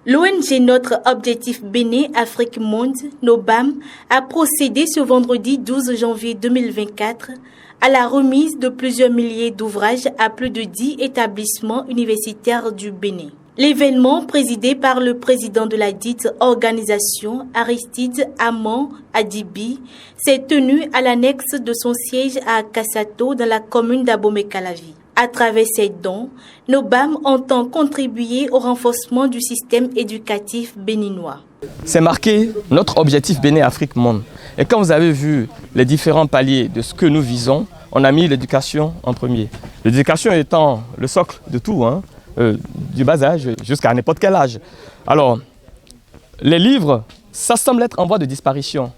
L'ONG Notre Objectif Bénin Afrique Monde, NOBAM, a procédé ce vendredi 12 janvier 2024 à la remise de plusieurs milliers d'ouvrages à plus de 10 établissements universitaires du Bénin. L'événement, présidé par le président de la dite organisation, Aristide Amon Adibi, s'est tenu à l'annexe de son siège à Kassato dans la commune d'Abomey-Calavi. À travers ces dons, NOBAM entend contribuer au renforcement du système éducatif béninois. C'est marqué notre objectif Bénin Afrique Monde. Et quand vous avez vu les différents paliers de ce que nous visons, on a mis l'éducation en premier. L'éducation étant le socle de tout, du bas âge jusqu'à n'importe quel âge. Alors, les livres, ça semble être en voie de disparition.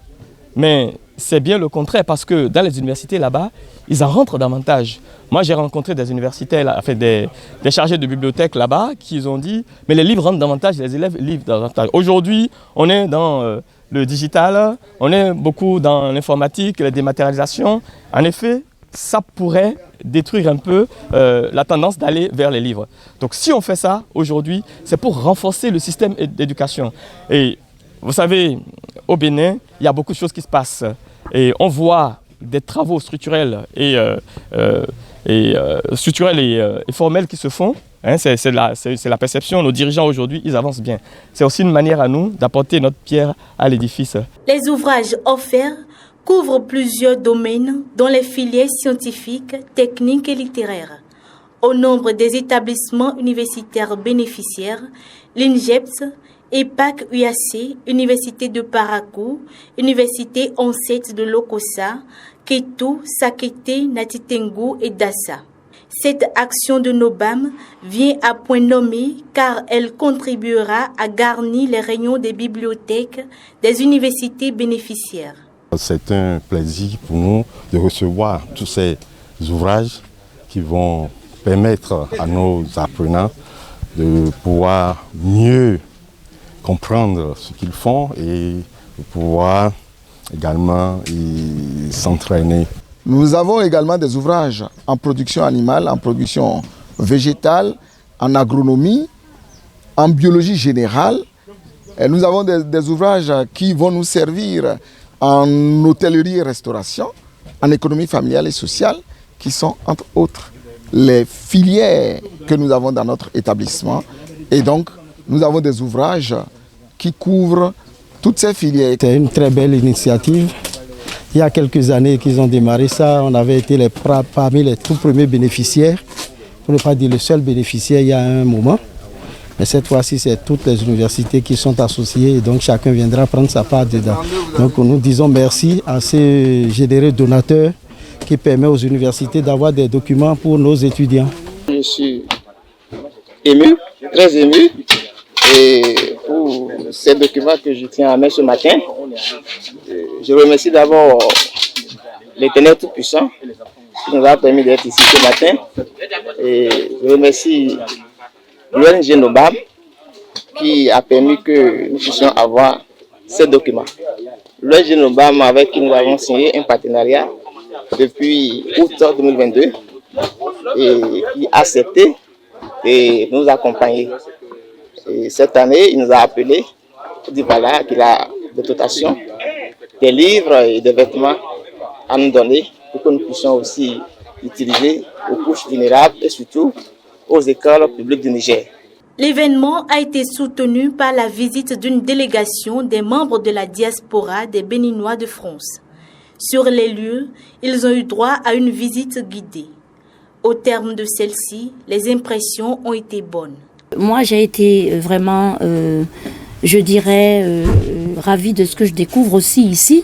Mais c'est bien le contraire parce que dans les universités là-bas, ils en rentrent davantage. Moi, j'ai rencontré des universitaires, des chargés de bibliothèque là-bas qui ont dit « mais les livres rentrent davantage, les élèves lisent davantage ». Aujourd'hui, on est dans le digital, on est beaucoup dans l'informatique, la dématérialisation. En effet, ça pourrait détruire un peu la tendance d'aller vers les livres. Donc si on fait ça aujourd'hui, c'est pour renforcer le système d'éducation. Et vous savez, au Bénin, il y a beaucoup de choses qui se passent. Et on voit des travaux structurels et formels qui se font. C'est la perception. Nos dirigeants aujourd'hui, ils avancent bien. C'est aussi une manière à nous d'apporter notre pierre à l'édifice. Les ouvrages offerts couvrent plusieurs domaines, dont les filières scientifiques, techniques et littéraires. Au nombre des établissements universitaires bénéficiaires, l'INGEPS, EPAC UAC, Université de Parakou, Université 11 de Lokossa, Ketou, Sakete, Natitengu et Dassa. Cette action de NOBAM vient à point nommé car elle contribuera à garnir les rayons des bibliothèques des universités bénéficiaires. C'est un plaisir pour nous de recevoir tous ces ouvrages qui vont permettre à nos apprenants de pouvoir mieux comprendre ce qu'ils font et de pouvoir également s'entraîner. Nous avons également des ouvrages en production animale, en production végétale, en agronomie, en biologie générale. Et nous avons des ouvrages qui vont nous servir en hôtellerie et restauration, en économie familiale et sociale, qui sont entre autres les filières que nous avons dans notre établissement. Et donc, nous avons des ouvrages qui couvrent toutes ces filières. C'est une très belle initiative. Il y a quelques années qu'ils ont démarré ça, on avait été parmi les tout premiers bénéficiaires, pour ne pas dire le seul bénéficiaire il y a un moment. Mais cette fois-ci, c'est toutes les universités qui sont associées et donc chacun viendra prendre sa part dedans. Donc nous disons merci à ces généreux donateurs qui permettent aux universités d'avoir des documents pour nos étudiants. Je suis ému, très ému, et pour ces documents que je tiens à mettre ce matin, je remercie d'abord l'Éternel Tout-Puissant qui nous a permis d'être ici ce matin. Et je remercie l'ONG NOBAM qui a permis que nous puissions avoir ces documents. L'ONG NOBAM avec qui nous avons signé un partenariat depuis août 2022 et qui a accepté de nous accompagner. Et cette année, il nous a appelés pour dire voilà, qu'il a des dotations, des livres et des vêtements à nous donner pour que nous puissions aussi utiliser aux couches vulnérables et surtout aux écoles publiques du Niger. L'événement a été soutenu par la visite d'une délégation des membres de la diaspora des Béninois de France. Sur les lieux, ils ont eu droit à une visite guidée. Au terme de celle-ci, les impressions ont été bonnes. Moi, j'ai été vraiment, ravie de ce que je découvre aussi ici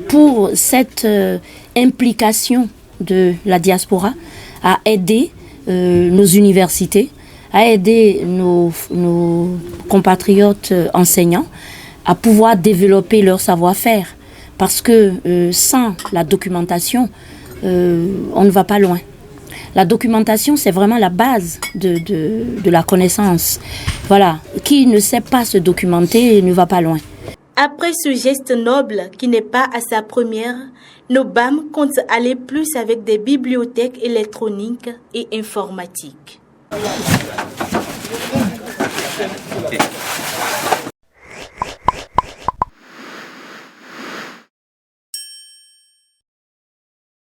pour cette implication de la diaspora à aider nos universités, à aider nos compatriotes enseignants à pouvoir développer leur savoir-faire. Parce que sans la documentation, on ne va pas loin. La documentation, c'est vraiment la base de la connaissance. Voilà, qui ne sait pas se documenter ne va pas loin. Après ce geste noble qui n'est pas à sa première, NOBAM compte aller plus avec des bibliothèques électroniques et informatiques.